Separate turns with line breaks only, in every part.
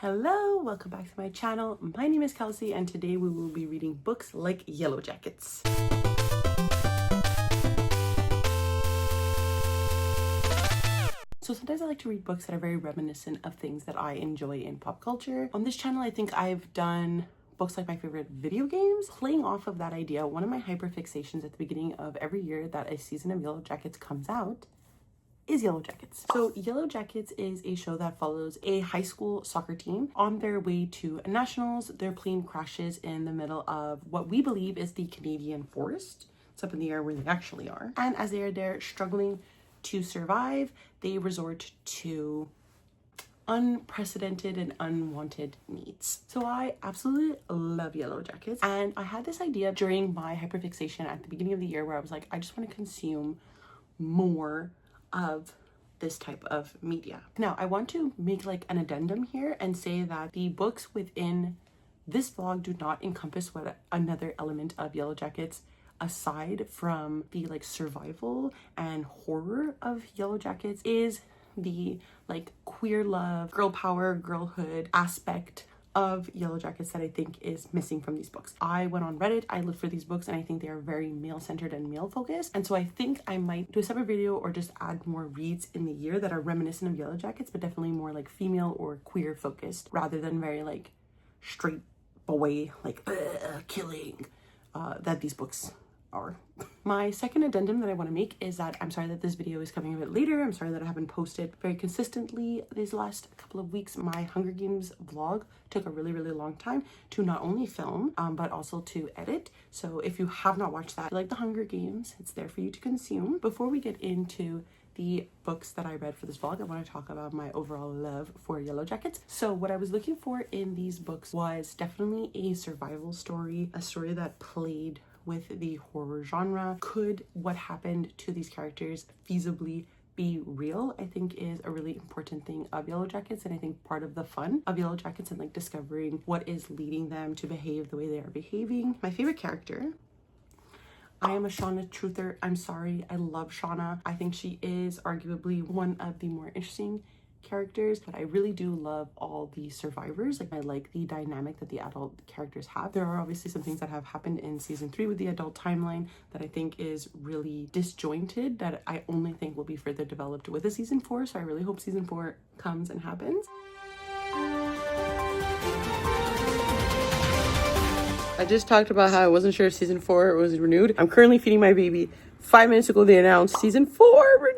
Hello, welcome back to my channel. My name is Kelsey and today we will be reading books like Yellowjackets. So sometimes I like to read books that are very reminiscent of things that I enjoy in pop culture. On this channel, I think I've done books like my favorite video games. Playing off of that idea, one of my hyperfixations at the beginning of every year that a season of Yellowjackets comes out is Yellowjackets. So Yellowjackets is a show that follows a high school soccer team on their way to nationals. Their plane crashes in the middle of what we believe is the Canadian forest. It's up in the air where they actually are. And as they are there struggling to survive, they resort to unprecedented and unwanted needs. So I absolutely love Yellowjackets. And I had this idea during my hyperfixation at the beginning of the year where I was like, I just want to consume more of this type of media. Now, I want to make like an addendum here and say that the books within this vlog do not encompass what another element of Yellowjackets aside from the like survival and horror of Yellowjackets is the like queer love, girl power, girlhood aspect of Yellowjackets that I think is missing from these books. I went on Reddit, I looked for these books, and I think they are very male-centered and male-focused. And so I think I might do a separate video or just add more reads in the year that are reminiscent of Yellowjackets, but definitely more like female or queer focused rather than very like straight boy, like killing that these books are. My second addendum that I want to make is that I'm sorry that this video is coming a bit later. I'm sorry that I haven't posted very consistently these last couple of weeks. My Hunger Games vlog took a really long time to not only film, but also to edit. So if you have not watched that, like the Hunger Games, it's there for you to consume. Before we get into the books that I read for this vlog, I want to talk about my overall love for Yellowjackets. So what I was looking for in these books was definitely a survival story, a story that played with the horror genre. Could what happened to these characters feasibly be real? I think is a really important thing of Yellowjackets, and I think part of the fun of Yellowjackets and like discovering what is leading them to behave the way they are behaving. My favorite character, I am a Shauna truther. I'm sorry, I love Shauna. I think she is arguably one of the more interesting characters, but I really do love all the survivors. Like I like the dynamic that the adult characters have. There are obviously some things that have happened in season 3 with the adult timeline that I think is really disjointed, that I only think will be further developed with the season 4. So I really hope season 4 comes and happens. I just talked about how I wasn't sure if season 4 was renewed. I'm currently feeding my baby. 5 minutes ago they announced season 4 renewed.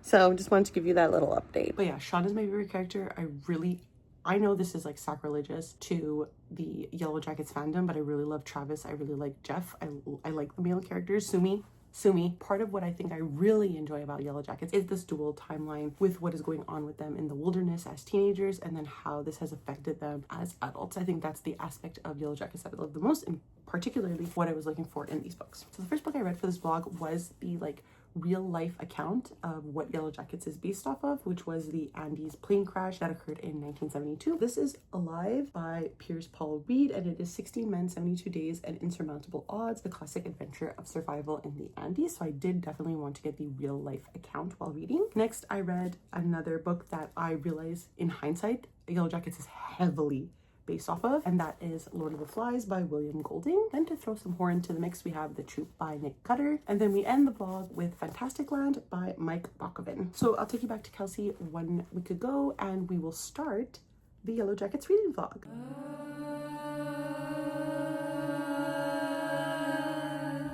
So just wanted to give you that little update. But yeah, Sean is my favorite character. I know this is like sacrilegious to the Yellowjackets fandom, but I really love Travis. I really like Jeff. I like the male characters. Sumi. Part of what I think I really enjoy about Yellowjackets is this dual timeline with what is going on with them in the wilderness as teenagers and then how this has affected them as adults. I think that's the aspect of Yellowjackets that I love the most, and particularly what I was looking for in these books. So the first book I read for this vlog was the like real life account of what Yellowjackets is based off of, which was the Andes plane crash that occurred in 1972. This is Alive by Pierce Paul Reed, and it is 16 Men, 72 Days, and Insurmountable Odds, the classic adventure of survival in the Andes. So I did definitely want to get the real life account while reading. Next, I read another book that I realize in hindsight, Yellowjackets is heavily based off of, and that is Lord of the Flies by William Golding. Then to throw some horror into the mix, we have The Troop by Nick Cutter, and then we end the vlog with Fantastic Land by Mike Bakovin. So I'll take you back to Kelsey 1 week ago, and we will start the Yellowjackets reading vlog.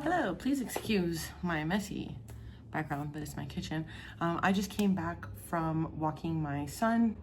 Hello, please excuse my messy background, but it's my kitchen. I just came back from walking my son.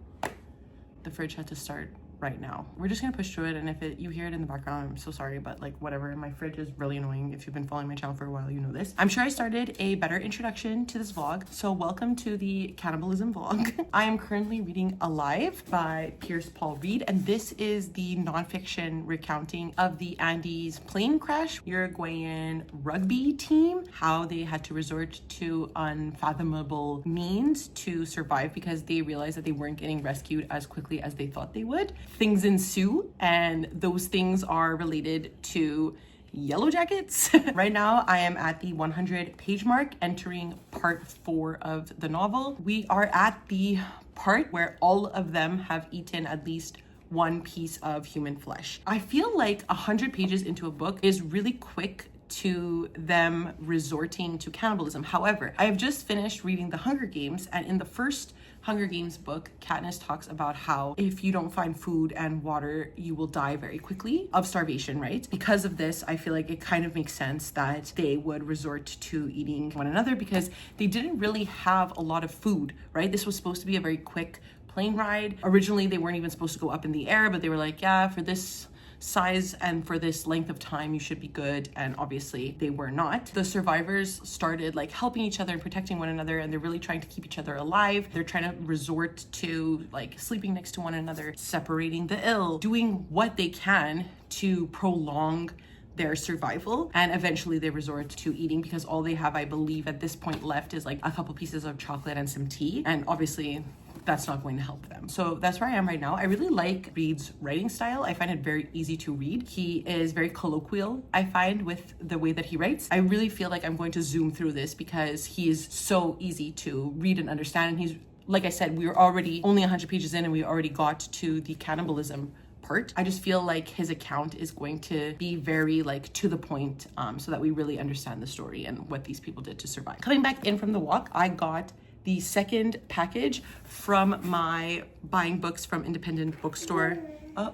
The fridge had to start right now. We're just gonna push through it, and if you hear it in the background, I'm so sorry, but like whatever. My fridge is really annoying. If you've been following my channel for a while, you know this. I'm sure I started a better introduction to this vlog, so welcome to the cannibalism vlog. I am currently reading Alive by Pierce Paul Reed, and this is the nonfiction recounting of the Andes plane crash Uruguayan rugby team, how they had to resort to unfathomable means to survive because they realized that they weren't getting rescued as quickly as they thought they would. Things ensue, and those things are related to Yellowjackets. Right now, I am at the 100 page mark, entering part 4 of the novel. We are at the part where all of them have eaten at least one piece of human flesh. I feel like 100 pages into a book is really quick to them resorting to cannibalism. However, I have just finished reading The Hunger Games, and in the first Hunger Games book, Katniss talks about how if you don't find food and water, you will die very quickly of starvation, right? Because of this, I feel like it kind of makes sense that they would resort to eating one another, because they didn't really have a lot of food, right? This was supposed to be a very quick plane ride. Originally, they weren't even supposed to go up in the air, but they were like, yeah, for this size and for this length of time you should be good, and obviously they were not. The survivors started like helping each other and protecting one another, and they're really trying to keep each other alive. They're trying to resort to like sleeping next to one another, separating the ill, doing what they can to prolong their survival, and eventually they resort to eating, because all they have, I believe at this point, left is like a couple pieces of chocolate and some tea, and obviously that's not going to help them. So that's where I am right now. I really like Reed's writing style. I find it very easy to read. He is very colloquial, I find, with the way that he writes. I really feel like I'm going to zoom through this because he is so easy to read and understand. And he's, like I said, we were already only 100 pages in and we already got to the cannibalism part. I just feel like his account is going to be very like to the point, so that we really understand the story and what these people did to survive. Coming back in from the walk, I got the second package from my buying books from independent bookstore.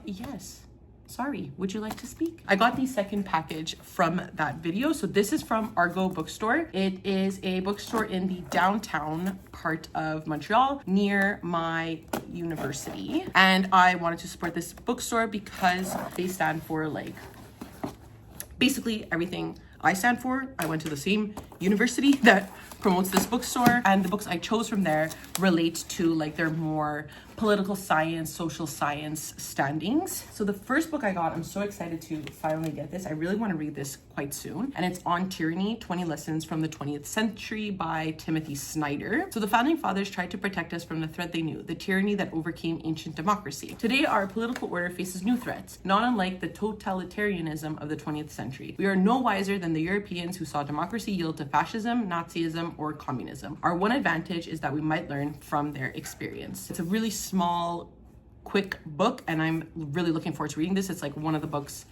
Yes. Sorry, would you like to speak? I got the second package from that video. So this is from Argo Bookstore. It is a bookstore in the downtown part of Montreal near my university. And I wanted to support this bookstore because they stand for like basically everything I stand for. I went to the same university that promotes this bookstore, and the books I chose from there relate to like their more political science, social science standings. So the first book I got, I'm so excited to finally get this. I really want to read this quite soon. And it's On Tyranny, 20 Lessons from the 20th Century by Timothy Snyder. So the founding fathers tried to protect us from the threat they knew, the tyranny that overcame ancient democracy. Today, our political order faces new threats, not unlike the totalitarianism of the 20th century. We are no wiser than the Europeans who saw democracy yield to fascism, Nazism, or communism. Our one advantage is that we might learn from their experience. It's a really small, quick book, and I'm really looking forward to reading this. It's like one of the books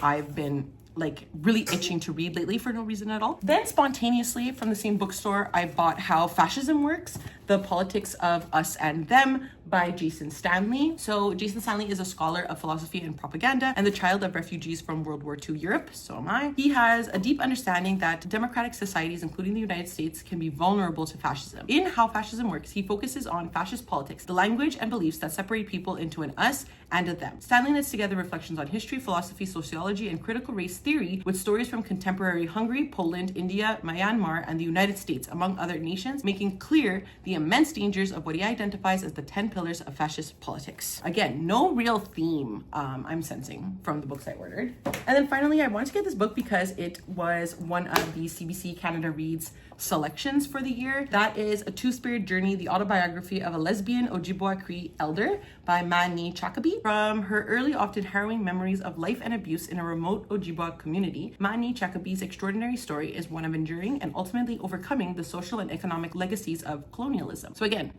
I've been like really itching to read lately for no reason at all. Then spontaneously from the same bookstore, I bought How Fascism Works, The Politics of Us and Them by Jason Stanley. So Jason Stanley is a scholar of philosophy and propaganda and the child of refugees from World War II Europe. So am I. He has a deep understanding that democratic societies, including the United States, can be vulnerable to fascism. In How Fascism Works, he focuses on fascist politics, the language and beliefs that separate people into an us and a them. Stanley knits together reflections on history, philosophy, sociology, and critical race theory with stories from contemporary Hungary, Poland, India, Myanmar, and the United States, among other nations, making clear the immense dangers of what he identifies as the 10 pillars of fascist politics. Again, no real theme I'm sensing from the books I ordered. And then finally, I wanted to get this book because it was one of the CBC Canada Reads selections for the year. That is A Two-Spirit Journey, the autobiography of a lesbian Ojibwa Cree elder by Mani Chakabi. From her early, often harrowing memories of life and abuse in a remote Ojibwa community, Mani Chakabi's extraordinary story is one of enduring and ultimately overcoming the social and economic legacies of colonialism. So again,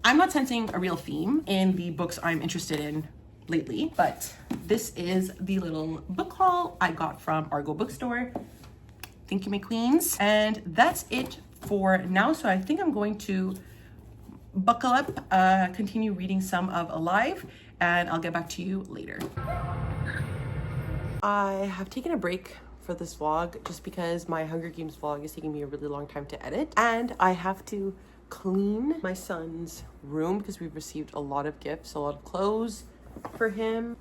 I'm not sensing a real theme in the books I'm interested in lately, but this is the little book haul I got from Argo Bookstore. Thank you, my queens. And that's it for now. So I think I'm going to buckle up, continue reading some of Alive, and I'll get back to you later. I have taken a break for this vlog just because my Hunger Games vlog is taking me a really long time to edit, and I have to clean my son's room because we've received a lot of gifts, a lot of clothes for him.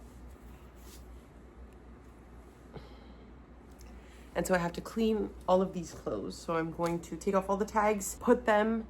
And so I have to clean all of these clothes. So I'm going to take off all the tags, put them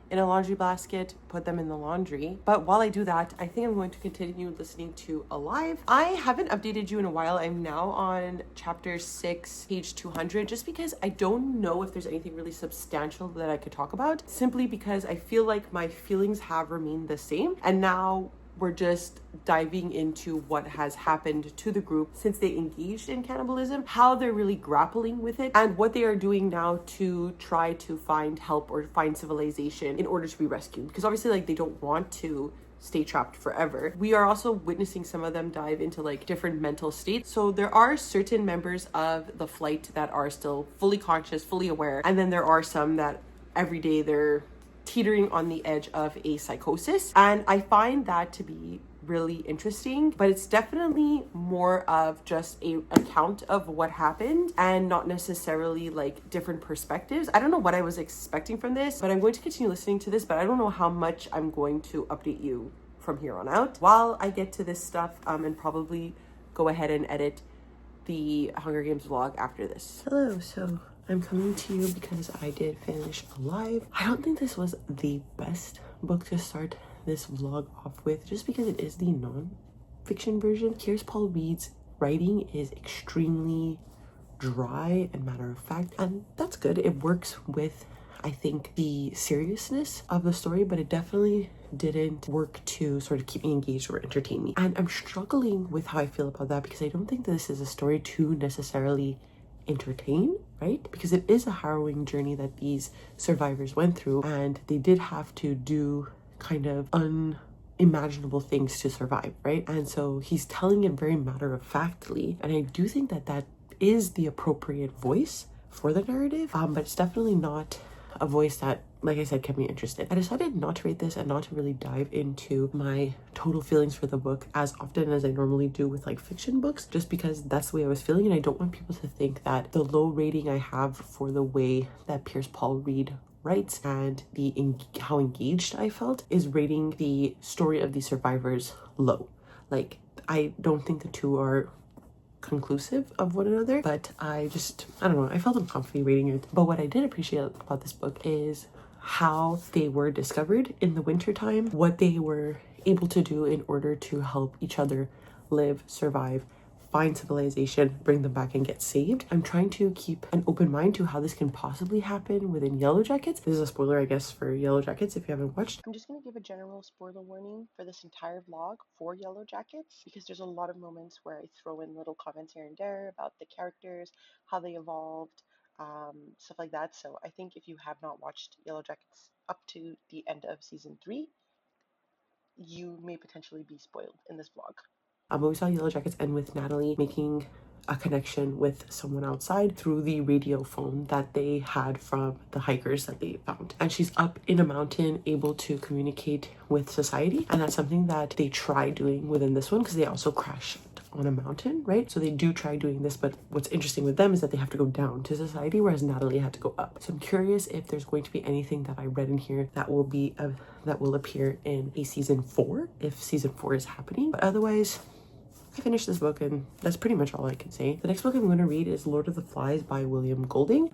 in a laundry basket, put them in the laundry. But while I do that, I think I'm going to continue listening to Alive. I haven't updated you in a while. I'm now on chapter 6, page 200, just because I don't know if there's anything really substantial that I could talk about, simply because I feel like my feelings have remained the same. And now we're just diving into what has happened to the group since they engaged in cannibalism, how they're really grappling with it, and what they are doing now to try to find help or find civilization in order to be rescued. Because obviously, like, they don't want to stay trapped forever. We are also witnessing some of them dive into like different mental states. So there are certain members of the flight that are still fully conscious, fully aware, and then there are some that every day they're teetering on the edge of a psychosis. And I find that to be really interesting, but it's definitely more of just a account of what happened and not necessarily like different perspectives. I don't know what I was expecting from this, but I'm going to continue listening to this, but I don't know how much I'm going to update you from here on out while I get to this stuff, and probably go ahead and edit the Hunger Games vlog after this. Hello, so I'm coming to you because I did finish Alive. I don't think this was the best book to start this vlog off with, just because it is the non-fiction version. Piers Paul Reed's writing is extremely dry and matter of fact, and that's good. It works with, I think, the seriousness of the story, but it definitely didn't work to sort of keep me engaged or entertain me. And I'm struggling with how I feel about that, because I don't think this is a story to necessarily entertain, right? Because it is a harrowing journey that these survivors went through, and they did have to do kind of unimaginable things to survive, right? And so he's telling it very matter-of-factly, and I do think that that is the appropriate voice for the narrative, but it's definitely not a voice that, like I said, kept me interested. I decided not to rate this and not to really dive into my total feelings for the book as often as I normally do with like fiction books, just because that's the way I was feeling, and I don't want people to think that the low rating I have for the way that Piers Paul Reed writes and how engaged I felt is rating the story of the survivors low. Like, I don't think the two are conclusive of one another, but I don't know, I felt uncomfortable rating it. But what I did appreciate about this book is how they were discovered in the winter time, what they were able to do in order to help each other live, survive, find civilization, bring them back, and get saved. I'm trying to keep an open mind to how this can possibly happen within Yellowjackets. This is a spoiler, I guess, for Yellowjackets if you haven't watched. I'm just going to give a general spoiler warning for this entire vlog for Yellowjackets, because there's a lot of moments where I throw in little comments here and there about the characters, how they evolved, stuff like that. So I think if you have not watched Yellowjackets up to the end of season 3, you may potentially be spoiled in this vlog. We saw Yellowjackets end with Natalie making a connection with someone outside through the radio phone that they had from the hikers that they found. And she's up in a mountain able to communicate with society. And that's something that they try doing within this one, because they also crashed on a mountain, right? So they do try doing this, but what's interesting with them is that they have to go down to society, whereas Natalie had to go up. So I'm curious if there's going to be anything that I read in here that will be that will appear in a season 4, if season 4 is happening. But otherwise, I finished this book, and that's pretty much all I can say. The next book I'm going to read is Lord of the Flies by William Golding.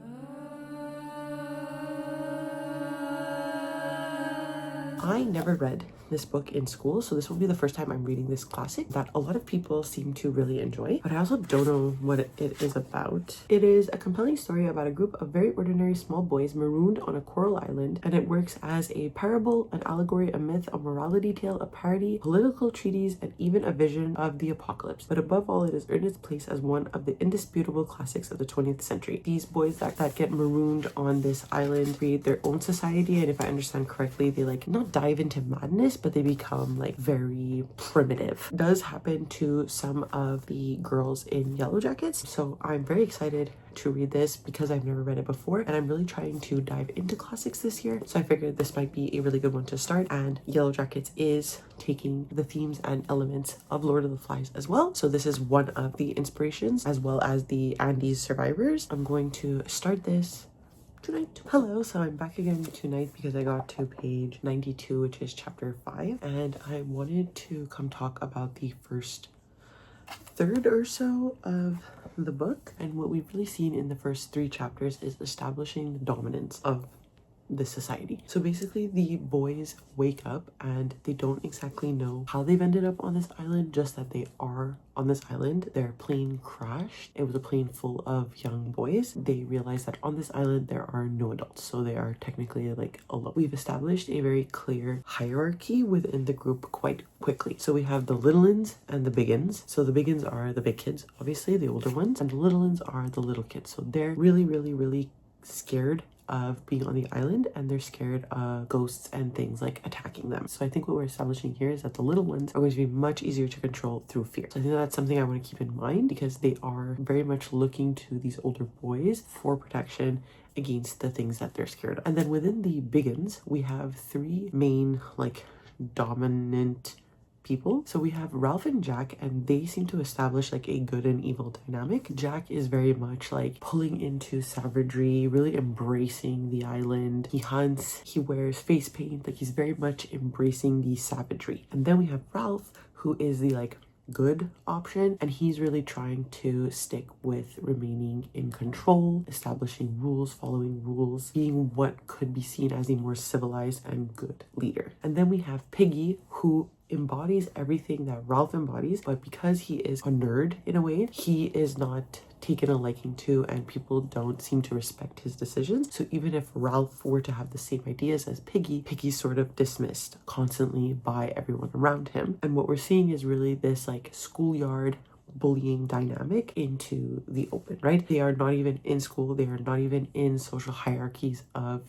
I never read this book in school, so this will be the first time I'm reading this classic that a lot of people seem to really enjoy, but I also don't know what it is about. It is a compelling story about a group of very ordinary small boys marooned on a coral island, and it works as a parable, an allegory, a myth, a morality tale, a parody, political treatise, and even a vision of the apocalypse. But above all, it has earned its place as one of the indisputable classics of the 20th century. These boys that get marooned on this island create their own society, and if I understand correctly, they like not dive into madness, but they become like very primitive. It does happen to some of the girls in Yellowjackets, so I'm very excited to read this because I've never read it before, and I'm really trying to dive into classics this year, so I figured this might be a really good one to start. And Yellowjackets is taking the themes and elements of Lord of the Flies as well, so this is one of the inspirations, as well as the Andes survivors. I'm going to start this tonight. Hello, so I'm back again tonight because I got to page 92, which is chapter 5, and I wanted to come talk about the first third or so of the book. And what we've really seen in the first 3 chapters is establishing the dominance of this society. So basically the boys wake up and they don't exactly know how they've ended up on this island, just that they are on this island. Their plane crashed. It was a plane full of young boys. They realize that on this island there are no adults, so they are technically like alone. We've established a very clear hierarchy within the group quite quickly. So we have the little uns and the big uns. So the big uns are the big kids, obviously the older ones, and the little uns are the little kids. So they're really scared of being on the island, and they're scared of ghosts and things like attacking them. So I think what we're establishing here is that the little ones are going to be much easier to control through fear. So I think that's something I want to keep in mind, because they are very much looking to these older boys for protection against the things that they're scared of. And then within the biggins, we have three main like dominant people. So we have Ralph and Jack, and they seem to establish like a good and evil dynamic. Jack is very much like pulling into savagery, really embracing the island. He hunts, he wears face paint, like he's very much embracing the savagery. And then we have Ralph, who is the like good option, and he's really trying to stick with remaining in control, establishing rules, following rules, being what could be seen as a more civilized and good leader. And then we have Piggy, who embodies everything that Ralph embodies, but because he is a nerd in a way, he is not taken a liking to, and people don't seem to respect his decisions. So even if Ralph were to have the same ideas as Piggy, Piggy's sort of dismissed constantly by everyone around him. And what we're seeing is really this like schoolyard bullying dynamic into the open, right? They are not even in school, they are not even in social hierarchies of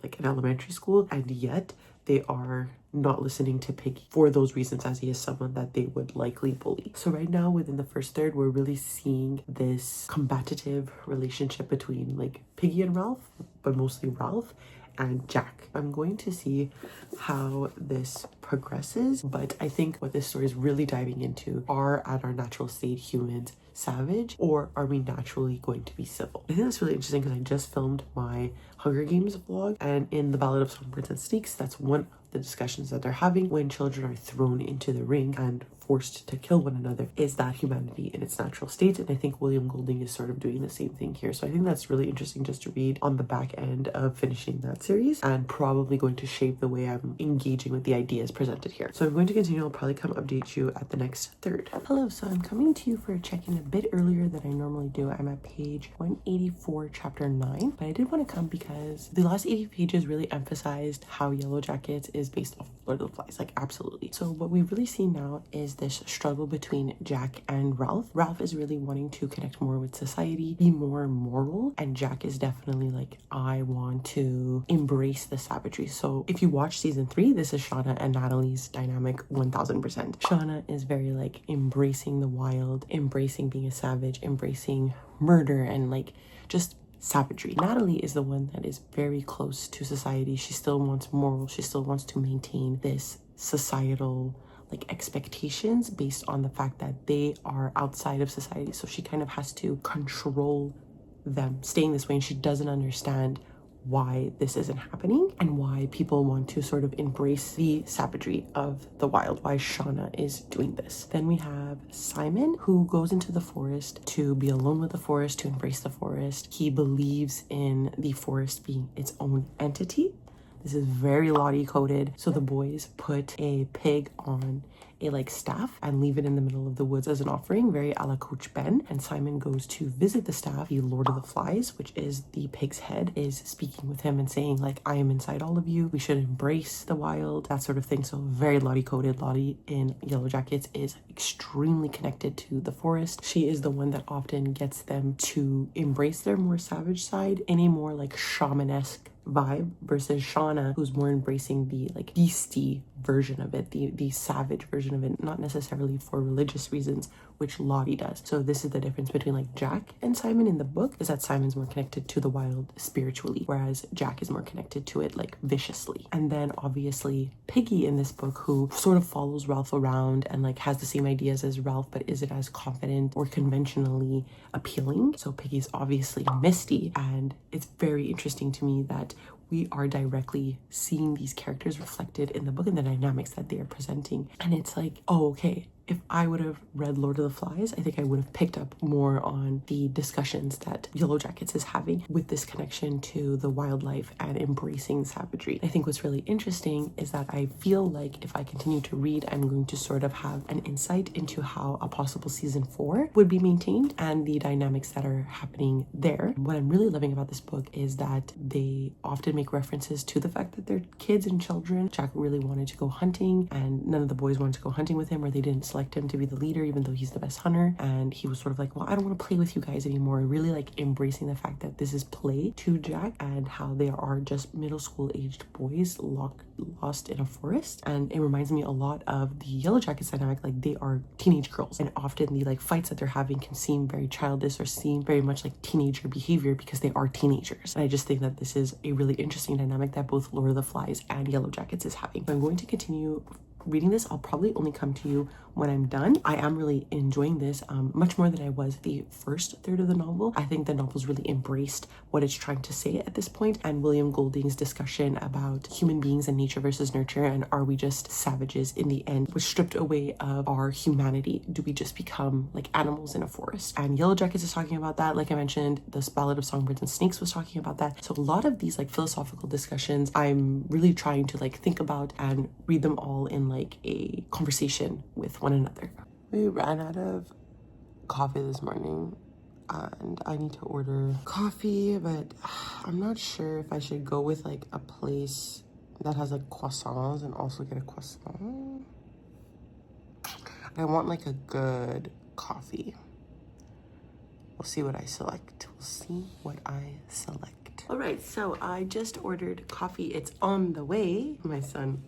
like an elementary school, and yet they are not listening to Piggy for those reasons, as he is someone that they would likely bully. So right now within the first third, we're really seeing this combative relationship between like Piggy and Ralph, but mostly Ralph and Jack. I'm going to see how this progresses, but I think what this story is really diving into are, at our natural state, humans savage, or are we naturally going to be civil? I think that's really interesting, because I just filmed my Hunger Games vlog, and in the Ballad of Songbirds and Snakes, that's one of the discussions that they're having when children are thrown into the ring and forced to kill one another. Is that humanity in its natural state? And I think William Golding is sort of doing the same thing here. So I think that's really interesting just to read on the back end of finishing that series, and probably going to shape the way I'm engaging with the ideas presented here. So I'm going to continue. I'll probably come update you at the next third. Hello, so I'm coming to you for a check-in a bit earlier than I normally do. I'm at page 184, chapter 9, but I did want to come because the last 80 pages really emphasized how Yellowjackets is based off Lord of the Flies, like absolutely. So what we really see now is this struggle between Jack and Ralph. Ralph is really wanting to connect more with society, be more moral, and Jack is definitely like, I want to embrace the savagery. So if you watch season 3, this is Shauna and Natalie's dynamic 1000%. Shauna is very like embracing the wild, embracing being a savage, embracing murder, and like just savagery. Natalie is the one that is very close to society. She still wants moral, she still wants to maintain this societal like expectations based on the fact that they are outside of society. So she kind of has to control them staying this way, and she doesn't understand why this isn't happening and why people want to sort of embrace the savagery of the wild, why Shauna is doing this. Then we have Simon, who goes into the forest to be alone with the forest, to embrace the forest. He believes in the forest being its own entity. This is very Lottie coded. So the boys put a pig on a like staff and leave it in the middle of the woods as an offering, very a la Coach Ben. And Simon goes to visit the staff. The Lord of the Flies, which is the pig's head, is speaking with him and saying like, I am inside all of you. We should embrace the wild, that sort of thing. So very Lottie coded. Lottie in Yellowjackets is extremely connected to the forest. She is the one that often gets them to embrace their more savage side in a more like shamanesque vibe, versus Shauna, who's more embracing the like beastie version of it, the savage version of it, not necessarily for religious reasons, which Lottie does. So this is the difference between like Jack and Simon in the book, is that Simon's more connected to the wild spiritually, whereas Jack is more connected to it like viciously. And then obviously Piggy in this book, who sort of follows Ralph around and like has the same ideas as Ralph, but isn't as confident or conventionally appealing. So Piggy's obviously Misty, and it's very interesting to me that we are directly seeing these characters reflected in the book and the dynamics that they are presenting. And it's like, oh, okay, if I would have read Lord of the Flies, I think I would have picked up more on the discussions that Yellowjackets is having with this connection to the wildlife and embracing savagery. I think what's really interesting is that I feel like if I continue to read, I'm going to sort of have an insight into how a possible season 4 would be maintained and the dynamics that are happening there. What I'm really loving about this book is that they often make references to the fact that they're kids and children. Jack really wanted to go hunting and none of the boys wanted to go hunting with him, or they didn't select him to be the leader even though he's the best hunter, and he was sort of like, well, I don't want to play with you guys anymore. Really like embracing the fact that this is play to Jack and how they are just middle school aged boys lost in a forest. And it reminds me a lot of the Yellowjackets dynamic. Like, they are teenage girls, and often the like fights that they're having can seem very childish or seem very much like teenager behavior because they are teenagers. And I just think that this is a really interesting dynamic that both Lord of the Flies and Yellowjackets is having. So I'm going to continue reading this. I'll probably only come to you when I'm done. I am really enjoying this much more than I was the first third of the novel. I think the novel's really embraced what it's trying to say at this point, and William Golding's discussion about human beings and nature versus nurture, and are we just savages in the end? We're stripped away of our humanity. Do we just become like animals in a forest? And Yellowjackets is talking about that. Like I mentioned, the Ballad of Songbirds and Snakes was talking about that. So a lot of these like philosophical discussions, I'm really trying to like think about and read them all in like a conversation with one another. We ran out of coffee this morning and I need to order coffee, but I'm not sure if I should go with like a place that has like croissants and also get a croissant. I want like a good coffee. We'll see what I select. We'll see what I select. All right, so I just ordered coffee. It's on the way. My son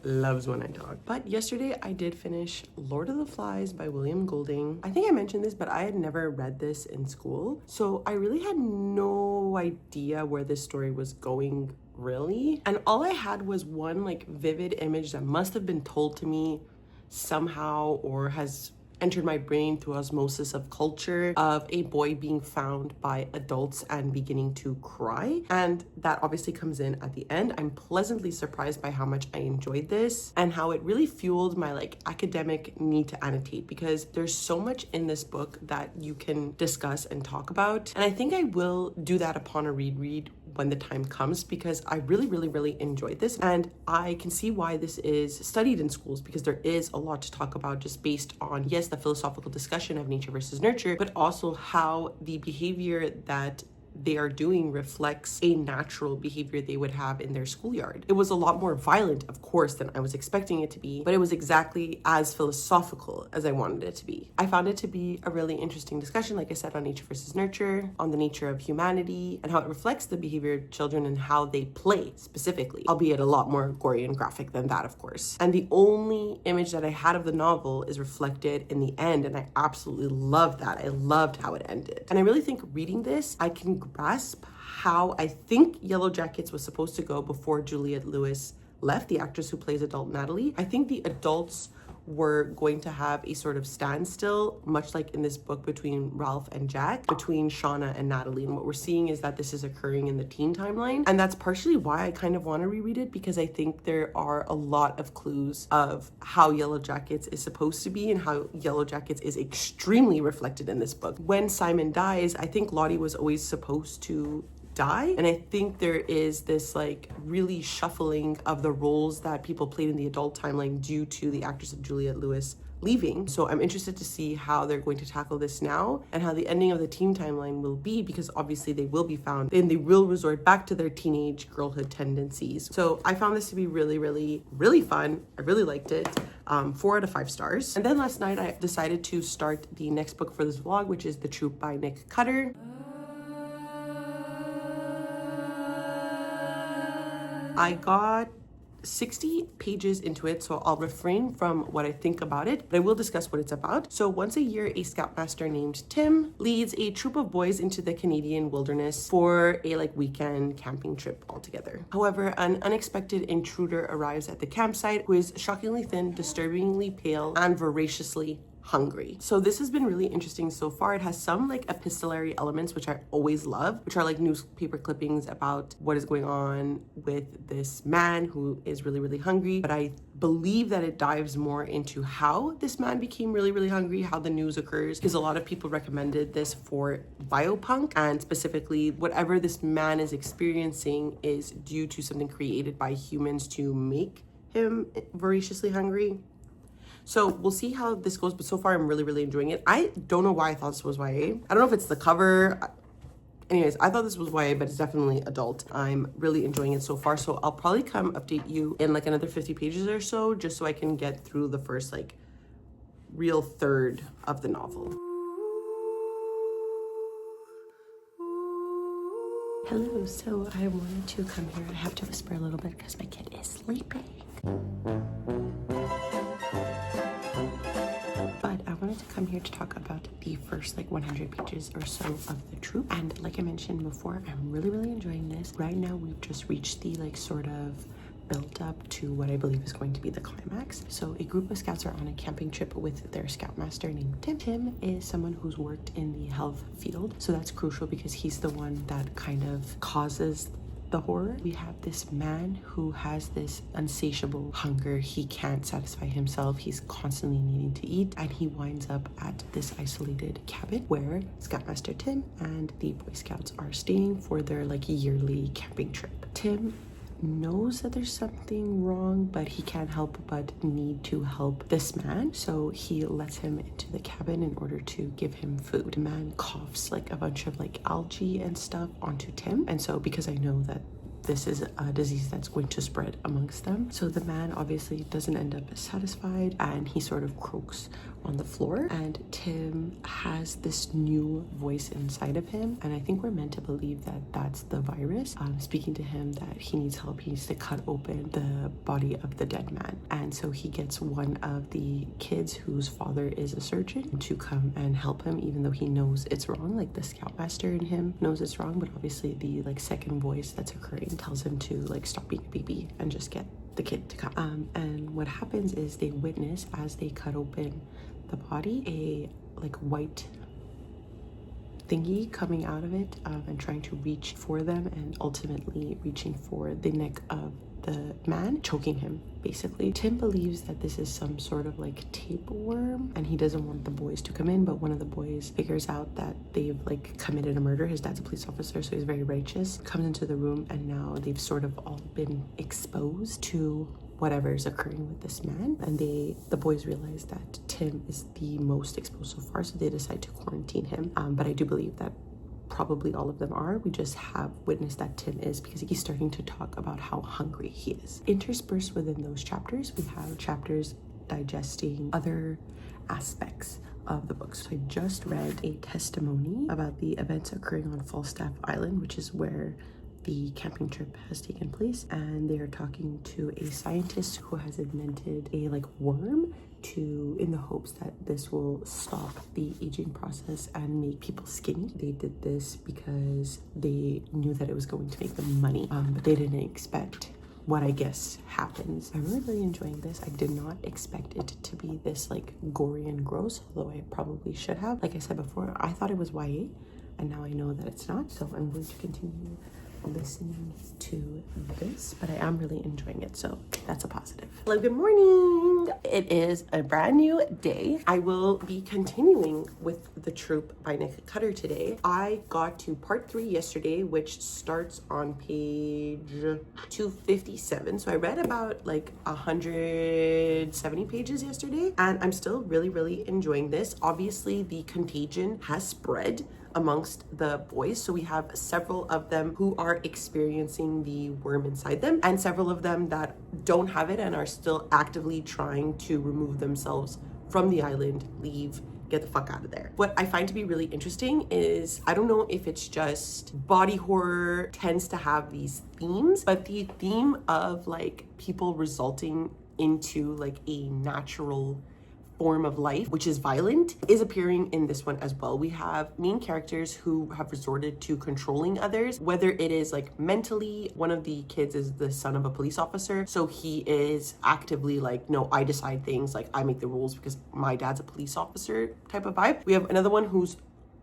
loves when I talk. But yesterday I did finish Lord of the Flies by William Golding. I think I mentioned this, but I had never read this in school. So I really had no idea where this story was going, really. And all I had was one like vivid image that must have been told to me somehow or has entered my brain through osmosis of culture, of a boy being found by adults and beginning to cry. And that obviously comes in at the end. I'm pleasantly surprised by how much I enjoyed this and how it really fueled my like academic need to annotate, because there's so much in this book that you can discuss and talk about. And I think I will do that upon a reread when the time comes, because I really enjoyed this, and I can see why this is studied in schools, because there is a lot to talk about just based on, yes, the philosophical discussion of nature versus nurture, but also how the behavior that they are doing reflects a natural behavior they would have in their schoolyard. It was a lot more violent, of course, than I was expecting it to be, but it was exactly as philosophical as I wanted it to be. I found it to be a really interesting discussion, like I said, on nature versus nurture, on the nature of humanity, and how it reflects the behavior of children and how they play specifically, albeit a lot more gory and graphic than that, of course. And the only image that I had of the novel is reflected in the end, and I absolutely loved that. I loved how it ended. And I really think reading this, I can grasp how I think Yellowjackets was supposed to go before Juliette Lewis left, the actress who plays adult Natalie. I think the adults were going to have a sort of standstill, much like in this book between Ralph and Jack, between Shauna and Natalie. And what we're seeing is that this is occurring in the teen timeline. And that's partially why I kind of want to reread it, because I think there are a lot of clues of how Yellowjackets is supposed to be and how Yellowjackets is extremely reflected in this book. When Simon dies, I think Lottie was always supposed to die, and I think there is this like really shuffling of the roles that people played in the adult timeline due to the actress of Juliette Lewis leaving. So I'm interested to see how they're going to tackle this now and how the ending of the teen timeline will be, because obviously they will be found and they will resort back to their teenage girlhood tendencies. So I found this to be really fun. I really liked it. 4 out of 5 stars. And then last night I decided to start the next book for this vlog, which is The Troop by Nick Cutter. I got 60 pages into it, so I'll refrain from what I think about it, but I will discuss what it's about. So once a year, a scoutmaster named Tim leads a troop of boys into the Canadian wilderness for a weekend camping trip altogether. However, an unexpected intruder arrives at the campsite who is shockingly thin, disturbingly pale, and voraciously hungry. So this has been really interesting so far. It has some like epistolary elements, which I always love, which are like newspaper clippings about what is going on with this man who is really, really hungry. But I believe that it dives more into how this man became really, really hungry, how the news occurs, because a lot of people recommended this for biopunk, and specifically whatever this man is experiencing is due to something created by humans to make him voraciously hungry. So we'll see how this goes, but so far I'm really, really enjoying it. I don't know why I thought this was YA. I don't know if it's the cover. Anyways, I thought this was YA, but it's definitely adult. I'm really enjoying it so far. So I'll probably come update you in like another 50 pages or so, just so I can get through the first like real third of the novel. Hello, so I wanted to come here. I have to whisper a little bit because my kid is sleeping. But I wanted to come here to talk about the first like 100 pages or so of the troop. And like I mentioned before, I'm really, really enjoying this. Right now, we've just reached the like sort of built up to what I believe is going to be the climax. So a group of scouts are on a camping trip with their scoutmaster named Tim. Tim is someone who's worked in the health field. So that's crucial because he's the one that kind of causes the horror. We have this man who has this insatiable hunger. He can't satisfy himself. He's constantly needing to eat, and he winds up at this isolated cabin where Scoutmaster Tim and the Boy Scouts are staying for their like yearly camping trip. Tim knows that there's something wrong, but he can't help but need to help this man, so he lets him into the cabin in order to give him food. The man coughs like a bunch of like algae and stuff onto Tim, and so because I know that this is a disease that's going to spread amongst them, so the man obviously doesn't end up satisfied and he sort of croaks on the floor, and Tim has this new voice inside of him, and I think we're meant to believe that that's the virus speaking to him that he needs help. He needs to cut open the body of the dead man, and so he gets one of the kids whose father is a surgeon to come and help him, even though he knows it's wrong. Like the scoutmaster in him knows it's wrong, but obviously the like second voice that's occurring tells him to like stop being a baby and just get the kid to come. And what happens is they witness as they cut open the body a like white thingy coming out of it and trying to reach for them, and ultimately reaching for the neck of the man, choking him basically. Tim believes that this is some sort of like tapeworm, and he doesn't want the boys to come in, but one of the boys figures out that they've like committed a murder. His dad's a police officer, so he's very righteous, comes into the room, and now they've sort of all been exposed to whatever is occurring with this man, and the boys realize that Tim is the most exposed so far, so they decide to quarantine him. But I do believe that probably all of them are. We just have witnessed that Tim is, because he's starting to talk about how hungry he is. Interspersed within those chapters, we have chapters digesting other aspects of the book. So I just read a testimony about the events occurring on Falstaff Island, which is where the camping trip has taken place, and they are talking to a scientist who has invented a like worm in the hopes that this will stop the aging process and make people skinny. They did this because they knew that it was going to make them money, but they didn't expect what I guess happens. I'm really, really enjoying this. I did not expect it to be this like gory and gross, although I probably should have. Like I said before, I thought it was YA, and now I know that it's not, so I'm going to continue listening to this, but I am really enjoying it, so that's a positive. Hello, good morning. It is a brand new day. I will be continuing with The Troop by Nick Cutter today. I got to part 3 yesterday, which starts on page 257. So I read about like 170 pages yesterday, and I'm still really, really enjoying this. Obviously, the contagion has spread amongst the boys, so we have several of them who are experiencing the worm inside them, and several of them that don't have it and are still actively trying to remove themselves from the island, leave, get the fuck out of there. What I find to be really interesting is, I don't know if it's just body horror tends to have these themes, but the theme of like people resulting into like a natural form of life, which is violent, is appearing in this one as well. We have main characters who have resorted to controlling others, whether it is like mentally. One of the kids is the son of a police officer, so he is actively like, no, I decide things, like I make the rules because my dad's a police officer type of vibe. We have another one who's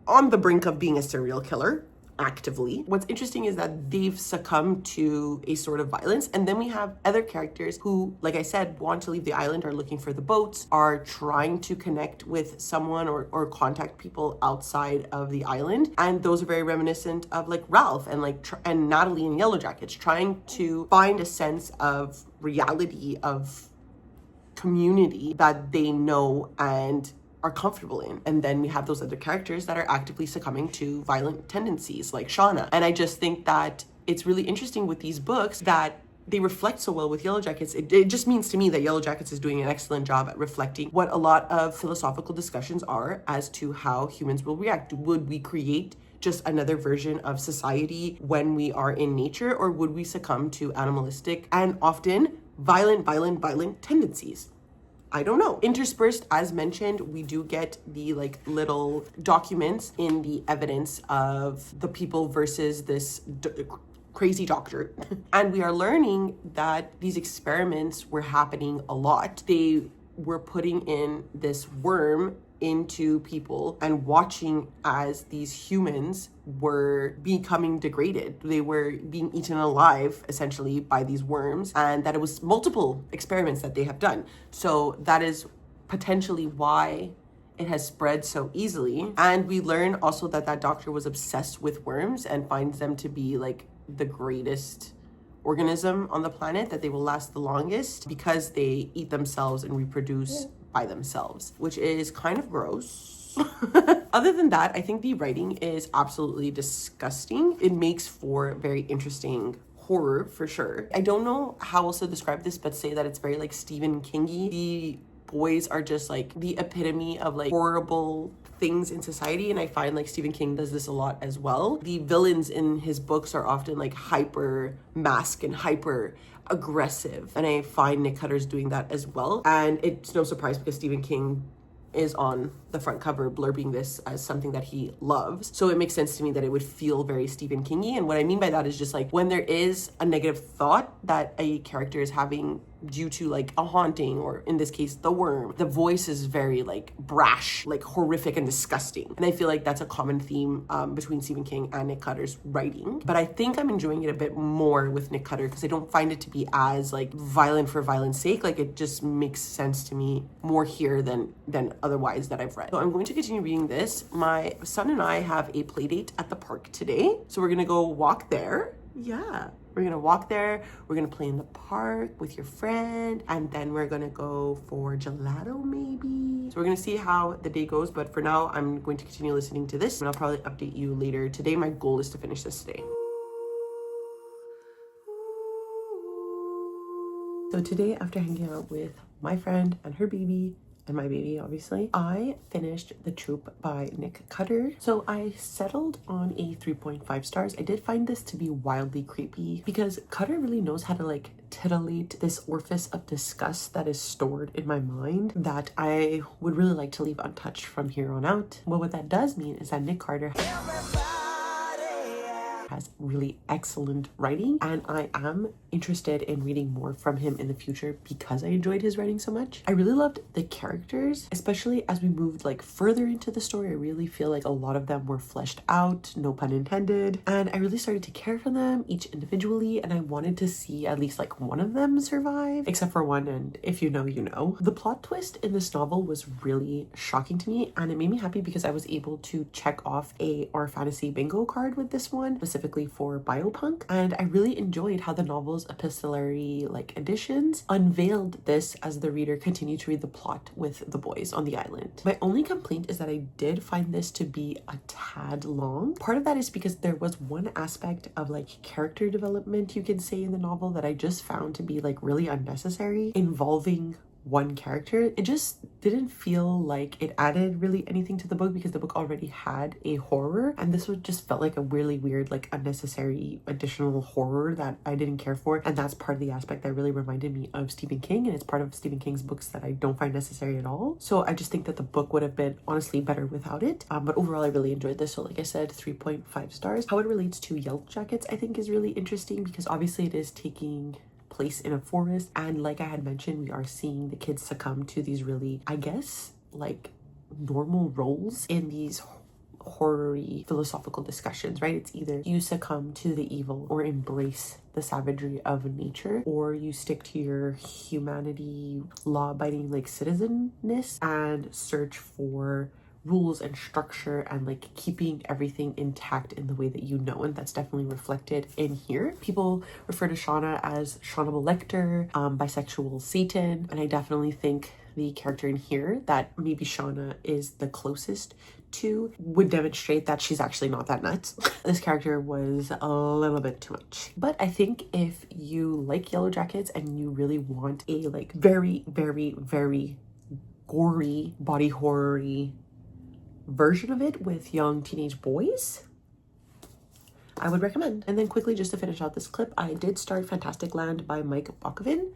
on the brink of being a serial killer actively. What's interesting is that they've succumbed to a sort of violence. And then we have other characters who, like I said, want to leave the island, are looking for the boats, are trying to connect with someone or contact people outside of the island. And those are very reminiscent of like Ralph and like and Natalie in Yellowjackets, trying to find a sense of reality, of community that they know and are comfortable in. And then we have those other characters that are actively succumbing to violent tendencies like Shauna. And I just think that it's really interesting with these books that they reflect so well with Yellowjackets. It just means to me that Yellowjackets is doing an excellent job at reflecting what a lot of philosophical discussions are as to how humans will react. Would we create just another version of society when we are in nature, or would we succumb to animalistic and often violent tendencies? I don't know. Interspersed, as mentioned, we do get the like little documents in the evidence of the people versus this crazy doctor. And we are learning that these experiments were happening a lot. They were putting in this worm into people and watching as these humans were becoming degraded. They were being eaten alive essentially by these worms, and that it was multiple experiments that they have done. So that is potentially why it has spread so easily. And we learn also that that doctor was obsessed with worms and finds them to be like the greatest organism on the planet, that they will last the longest because they eat themselves and reproduce by themselves, which is kind of gross. Other than that, I think the writing is absolutely disgusting. It makes for very interesting horror for sure. I don't know how else to describe this, but say that it's very like Stephen King-y. The boys are just like the epitome of like horrible things in society, and I find like Stephen King does this a lot as well. The villains in his books are often like hyper masked and hyper aggressive, and I find Nick Cutter's doing that as well. And it's no surprise because Stephen King is on the front cover blurbing this as something that he loves. So it makes sense to me that it would feel very Stephen King-y. And what I mean by that is just like when there is a negative thought that a character is having due to like a haunting, or in this case, the worm, the voice is very like brash, like horrific and disgusting. And I feel like that's a common theme between Stephen King and Nick Cutter's writing. But I think I'm enjoying it a bit more with Nick Cutter because I don't find it to be as like violent for violence sake. Like it just makes sense to me more here than otherwise that I've read. So I'm going to continue reading this. My son and I have a play date at the park today. So we're gonna go walk there. Yeah. We're gonna walk there, we're gonna play in the park with your friend, and then we're gonna go for gelato maybe. So we're gonna see how the day goes, but for now, I'm going to continue listening to this, and I'll probably update you later. Today, my goal is to finish this today. So today, after hanging out with my friend and her baby, and my baby, obviously, I finished The Troop by Nick Cutter. So I settled on a 3.5 stars. I did find this to be wildly creepy because Cutter really knows how to like titillate this orifice of disgust that is stored in my mind that I would really like to leave untouched from here on out. But what that does mean is that Nick Cutter has really excellent writing, and I am interested in reading more from him in the future because I enjoyed his writing so much. I really loved the characters, especially as we moved like further into the story. I really feel like a lot of them were fleshed out, no pun intended, and I really started to care for them each individually, and I wanted to see at least like one of them survive, except for one, and if you know, you know. The plot twist in this novel was really shocking to me, and it made me happy because I was able to check off our fantasy bingo card with this one, specifically for biopunk, and I really enjoyed how the novel's epistolary like additions unveiled this as the reader continued to read the plot with the boys on the island. My only complaint is that I did find this to be a tad long. Part of that is because there was one aspect of like character development, you could say, in the novel that I just found to be like really unnecessary, involving one character, it just didn't feel like it added really anything to the book, because the book already had a horror, and this would just felt like a really weird, like unnecessary additional horror that I didn't care for. And that's part of the aspect that really reminded me of Stephen King, and it's part of Stephen King's books that I don't find necessary at all. So I just think that the book would have been honestly better without it. But overall, I really enjoyed this. So like I said, 3.5 stars. How it relates to Yellowjackets, I think, is really interesting, because obviously it is taking place in a forest, and like I had mentioned, we are seeing the kids succumb to these really, I guess, like normal roles in these horror-y philosophical discussions, right? It's either you succumb to the evil or embrace the savagery of nature, or you stick to your humanity, law-abiding like citizenness, and search for rules and structure and like keeping everything intact in the way that you know. And that's definitely reflected in here. People refer to Shauna as Shaunable Lecter, bisexual Satan, and I definitely think the character in here that maybe Shauna is the closest to would demonstrate that she's actually not that nuts. This character was a little bit too much. But I think if you like Yellowjackets and you really want a like very, very, very gory, body horror-y version of it with young teenage boys, I would recommend. And then quickly, just to finish out this clip, I did start Fantastic Land by Mike Bakovin.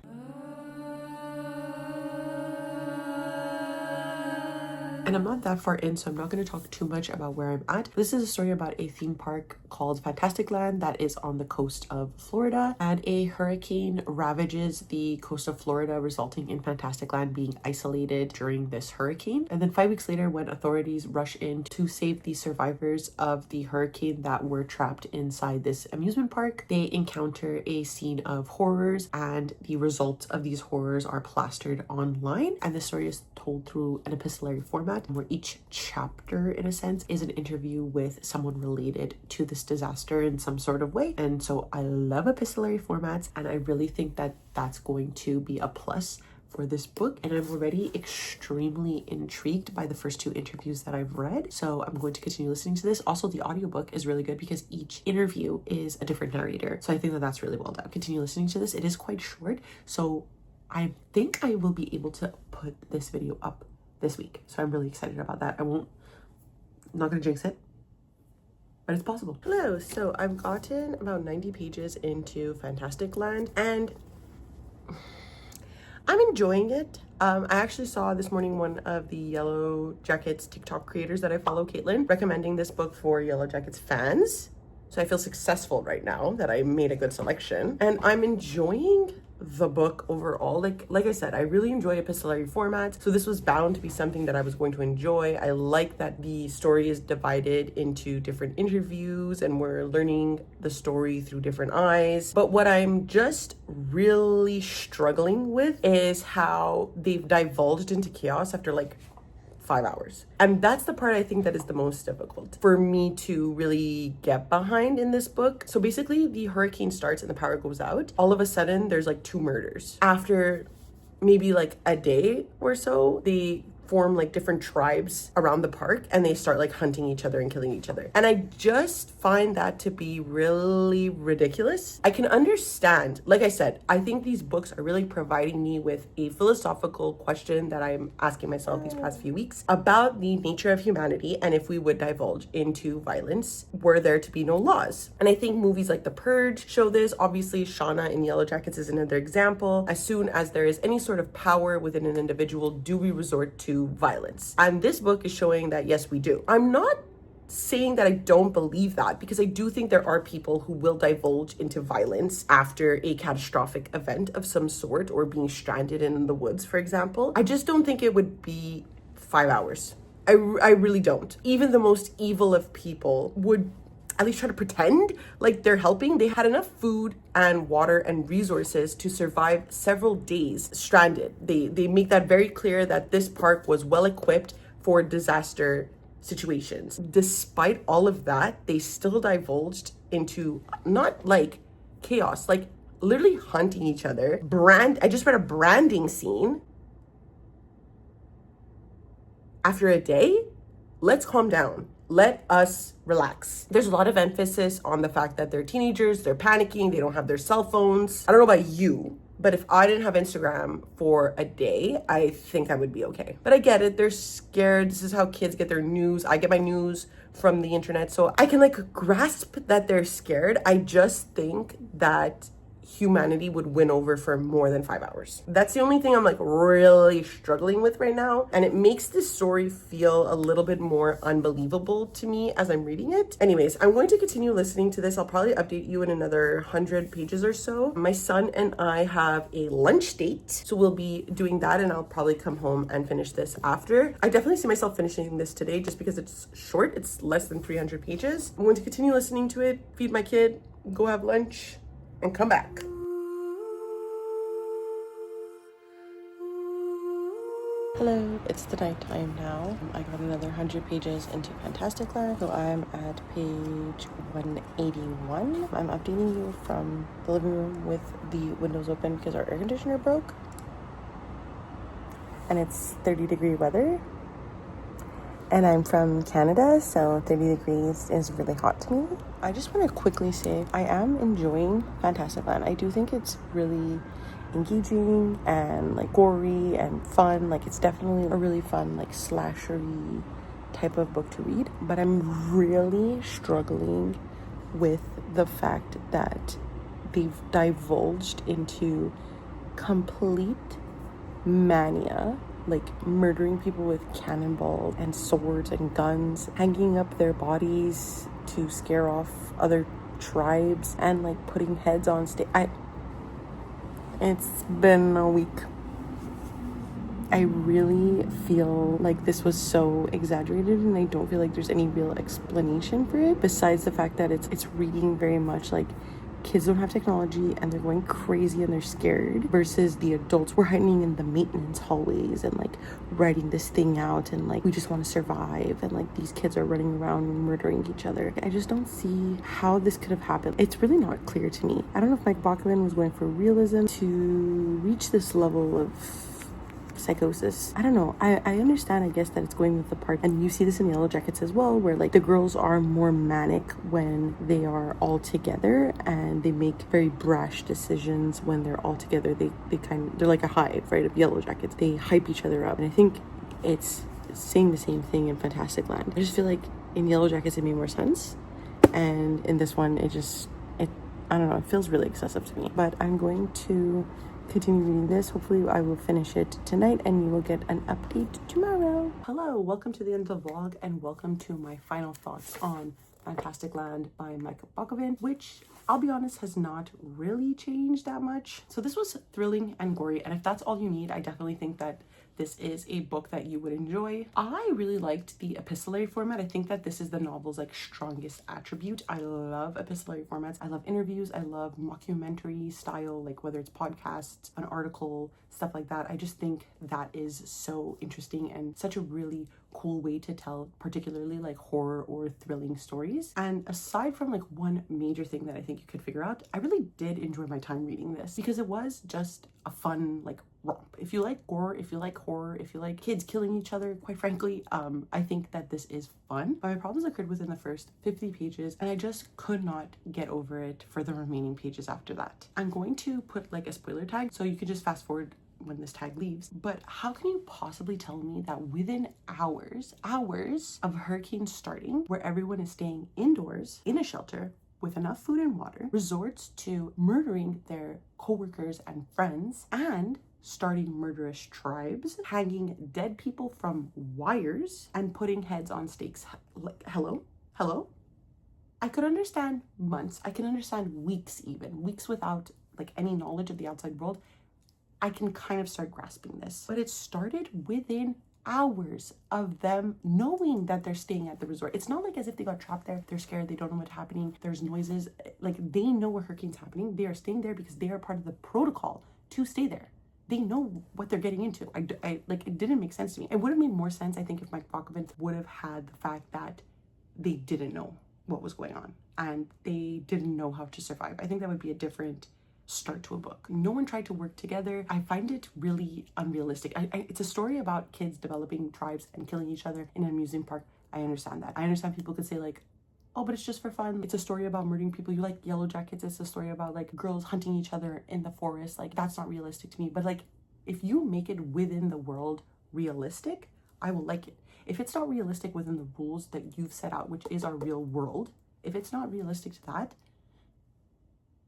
And I'm not that far in, so I'm not going to talk too much about where I'm at. This is a story about a theme park called Fantastic Land that is on the coast of Florida, and a hurricane ravages the coast of Florida, resulting in Fantastic Land being isolated during this hurricane. And then 5 weeks later, when authorities rush in to save the survivors of the hurricane that were trapped inside this amusement park, they encounter a scene of horrors, and the results of these horrors are plastered online. And the story is told through an epistolary format, where each chapter, in a sense, is an interview with someone related to this disaster in some sort of way. And so I love epistolary formats, and I really think that that's going to be a plus for this book. And I'm already extremely intrigued by the first 2 interviews that I've read, so I'm going to continue listening to this. Also, the audiobook is really good because each interview is a different narrator, so I think that that's really well done. Continue listening to this. It is quite short, so I think I will be able to put this video up this week, so I'm really excited about that. I'm not gonna jinx it, but it's possible. Hello, so I've gotten about 90 pages into Fantastic Land, and I'm enjoying it. I actually saw this morning one of the Yellowjackets TikTok creators that I follow, Caitlin, recommending this book for Yellowjackets fans. So I feel successful right now that I made a good selection, and I'm enjoying the book overall. Like I said, I really enjoy epistolary formats, so this was bound to be something that I was going to enjoy. I like that the story is divided into different interviews, and we're learning the story through different eyes. But what I'm just really struggling with is how they've divulged into chaos after like 5 hours. And that's the part I think that is the most difficult for me to really get behind in this book. So basically, the hurricane starts and the power goes out. All of a sudden, there's like 2 murders. After maybe like a day or so, they form like different tribes around the park, and they start like hunting each other and killing each other. And I just find that to be really ridiculous. I can understand, like I said, I think these books are really providing me with a philosophical question that I'm asking myself these past few weeks about the nature of humanity, and if we would divulge into violence were there to be no laws. And I think movies like The Purge show this. Obviously, Shauna in Yellowjackets is another example. As soon as there is any sort of power within an individual, do we resort to violence? And this book is showing that yes, we do. I'm not saying that I don't believe that, because I do think there are people who will divulge into violence after a catastrophic event of some sort, or being stranded in the woods, for example. I just don't think it would be 5 hours. I really don't. Even the most evil of people would at least try to pretend like they're helping. They had enough food and water and resources to survive several days stranded. They make that very clear, that this park was well equipped for disaster situations. Despite all of that, they still divulged into not like chaos, like literally hunting each other. I just read a branding scene after a day. Let's calm down. Let us relax. There's a lot of emphasis on the fact that they're teenagers, they're panicking, they don't have their cell phones. I don't know about you, But if I didn't have Instagram for a day, I think I would be okay. But I get it. They're scared. This is how kids get their news. I get my news from the internet. So I can like grasp that they're scared. I just think that humanity would win over for more than 5 hours. That's the only thing I'm like really struggling with right now. And it makes this story feel a little bit more unbelievable to me as I'm reading it. Anyways, I'm going to continue listening to this. I'll probably update you in another 100 pages or so. My son and I have a lunch date, so we'll be doing that, and I'll probably come home and finish this after. I definitely see myself finishing this today just because it's short. It's less than 300 pages. I'm going to continue listening to it, feed my kid, go have lunch, and come back. Hello, it's the nighttime now. I got another 100 pages into Fantastic Land, so I'm at page 181. I'm updating you from the living room with the windows open because our air conditioner broke. And it's 30-degree weather. And I'm from Canada, so 30 degrees is really hot to me. I just want to quickly say I am enjoying Fantastic Land. I do think it's really engaging and like gory and fun. Like it's definitely a really fun like slashery type of book to read. But I'm really struggling with the fact that they've divulged into complete mania, like murdering people with cannonballs and swords and guns, hanging up their bodies to scare off other tribes, and like putting heads on stage. It's been a week. I really feel like this was so exaggerated, and I don't feel like there's any real explanation for it besides the fact that it's reading very much like kids don't have technology and they're going crazy and they're scared, versus the adults were hiding in the maintenance hallways and like writing this thing out, and like we just want to survive, and like these kids are running around and murdering each other. I just don't see how this could have happened. It's really not clear to me. I don't know if Mike Bachman was going for realism to reach this level of psychosis. I don't know. I understand, I guess, that it's going with the part, and you see this in Yellowjackets as well, where like the girls are more manic when they are all together, and they make very brash decisions when they're all together. They're like a hive, right, of Yellowjackets. They hype each other up, and I think it's saying the same thing in Fantastic Land. I just feel like in Yellowjackets it made more sense, and in this one it I don't know, it feels really excessive to me. But I'm going to continue reading this. Hopefully I will finish it tonight and you will get an update tomorrow. Hello, welcome to the end of the vlog, and welcome to my final thoughts on Fantastic Land by Mike Bachman, which I'll be honest has not really changed that much. So this was thrilling and gory, and if that's all you need, I definitely think that this is a book that you would enjoy. I really liked the epistolary format. I think that this is the novel's like strongest attribute. I love epistolary formats. I love interviews. I love mockumentary style, like whether it's podcasts, an article, stuff like that. I just think that is so interesting and such a really cool way to tell particularly like horror or thrilling stories. And aside from like one major thing that I think you could figure out, I really did enjoy my time reading this because it was just a fun like romp. If you like gore, if you like horror, if you like kids killing each other, quite frankly, I think that this is fun. But my problems occurred within the first 50 pages, and I just could not get over it for the remaining pages after that. I'm going to put like a spoiler tag, so you could just fast forward when this tag leaves. But how can you possibly tell me that within hours of hurricane starting, where everyone is staying indoors in a shelter with enough food and water, resorts to murdering their co-workers and friends, and starting murderous tribes, hanging dead people from wires, and putting heads on stakes? Like, hello? I could understand months. I can understand weeks, even weeks without like any knowledge of the outside world. I can kind of start grasping this, but it started within hours of them knowing that they're staying at the resort. It's not like as if they got trapped there, they're scared, they don't know what's happening, there's noises. Like, they know a hurricane's happening. They are staying there because they are part of the protocol to stay there. They know what they're getting into. I like, it didn't make sense to me. It would have made more sense, I think, if Mike Bachman would have had the fact that they didn't know what was going on and they didn't know how to survive. I think that would be a different start to a book. No one tried to work together. I find it really unrealistic. It's a story about kids developing tribes and killing each other in an amusement park. I understand that. I understand people could say like, oh, but it's just for fun. It's a story about murdering people. You like Yellowjackets, it's a story about like girls hunting each other in the forest. Like, that's not realistic to me. But like, if you make it within the world realistic, I will like it. If it's not realistic within the rules that you've set out, which is our real world, if it's not realistic to that,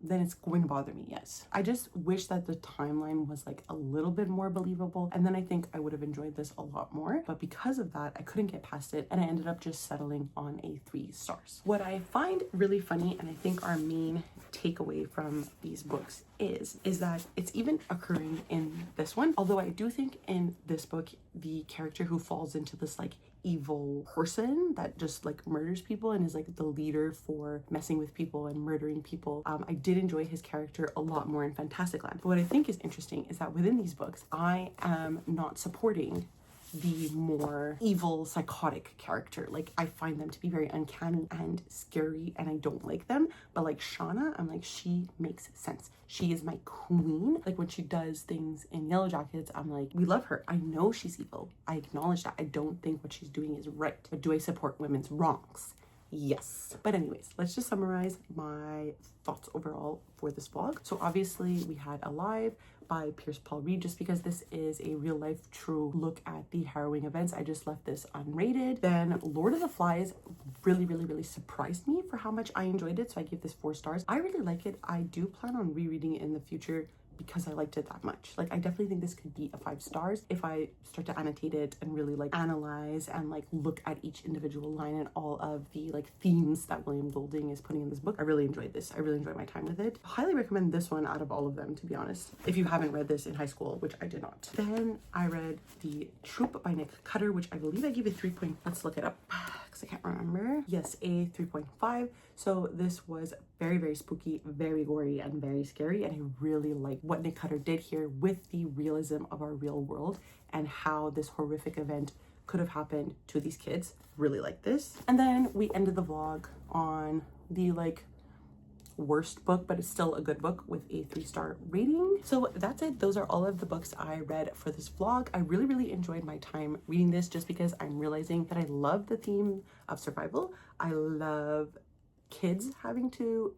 then it's going to bother me, yes. I just wish that the timeline was like a little bit more believable, and then I think I would have enjoyed this a lot more. But because of that, I couldn't get past it, and I ended up just settling on a 3 stars. What I find really funny, and I think our main takeaway from these books is that it's even occurring in this one. Although I do think in this book, the character who falls into this like evil person that just like murders people and is like the leader for messing with people and murdering people, I did enjoy his character a lot more in Fantastic Land. But what I think is interesting is that within these books, I am not supporting the more evil, psychotic character. Like, I find them to be very uncanny and scary, and I don't like them. But like Shauna, I'm like, she makes sense. She is my queen. Like, when she does things in Yellowjackets, I'm like, we love her. I know she's evil. I acknowledge that. I don't think what she's doing is right. But do I support women's wrongs? Yes. But anyways, let's just summarize my thoughts overall for this vlog. So obviously we had Alive by Pierce Paul Reed, just because this is a real life true look at the harrowing events. I just left this unrated. Then Lord of the Flies really surprised me for how much I enjoyed it, so I gave this 4 stars. I really like it. I do plan on rereading it in the future because I liked it that much. Like, I definitely think this could be a 5 stars if I start to annotate it and really like analyze and like look at each individual line and all of the like themes that William Golding is putting in this book. I really enjoyed this. I really enjoyed my time with it. Highly recommend this one out of all of them, to be honest, if you haven't read this in high school, which I did not. Then I read The Troop by Nick Cutter, which I believe I gave a 3. Let's look it up because I can't remember. Yes, a 3.5. So this was very spooky, very gory, and very scary, and I really like what Nick Cutter did here with the realism of our real world and how this horrific event could have happened to these kids. Really like this. And then we ended the vlog on the like worst book, but it's still a good book, with a 3-star rating. So that's it. Those are all of the books I read for this vlog. I really enjoyed my time reading this, just because I'm realizing that I love the theme of survival. I love kids having to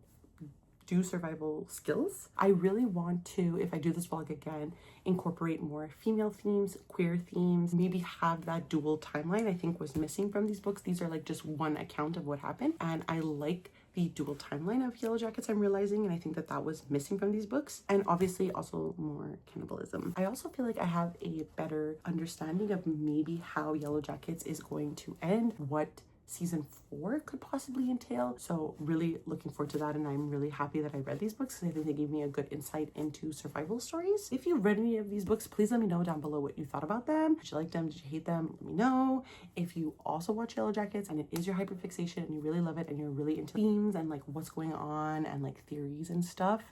do survival skills. I really want to, if I do this vlog again, incorporate more female themes, queer themes, maybe have that dual timeline I think was missing from these books. These are like just one account of what happened, and I like the dual timeline of Yellowjackets, I'm realizing, and I think that that was missing from these books. And obviously also more cannibalism. I also feel like I have a better understanding of maybe how Yellowjackets is going to end, what season 4 could possibly entail. So really looking forward to that, and I'm really happy that I read these books because I think they gave me a good insight into survival stories. If you've read any of these books, please let me know down below what you thought about them. Did you like them? Did you hate them? Let me know. If you also watch Yellowjackets and it is your hyperfixation and you really love it and you're really into themes and like what's going on and like theories and stuff,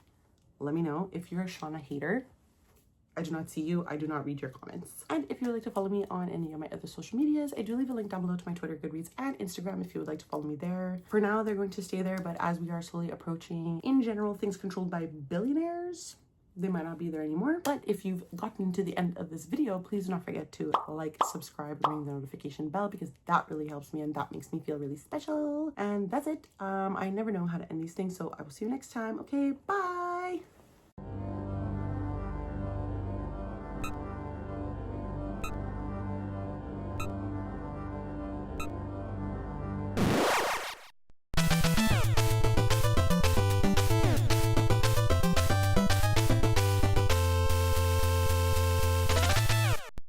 let me know. If you're a Shauna hater, I do not see you. I do not read your comments. And if you would like to follow me on any of my other social medias, I do leave a link down below to my Twitter, Goodreads, and Instagram if you would like to follow me there. For now, they're going to stay there, but as we are slowly approaching, in general, things controlled by billionaires, they might not be there anymore. But if you've gotten to the end of this video, please do not forget to like, subscribe, and ring the notification bell, because that really helps me and that makes me feel really special. And that's it. I never know how to end these things, so I will see you next time. Okay, bye.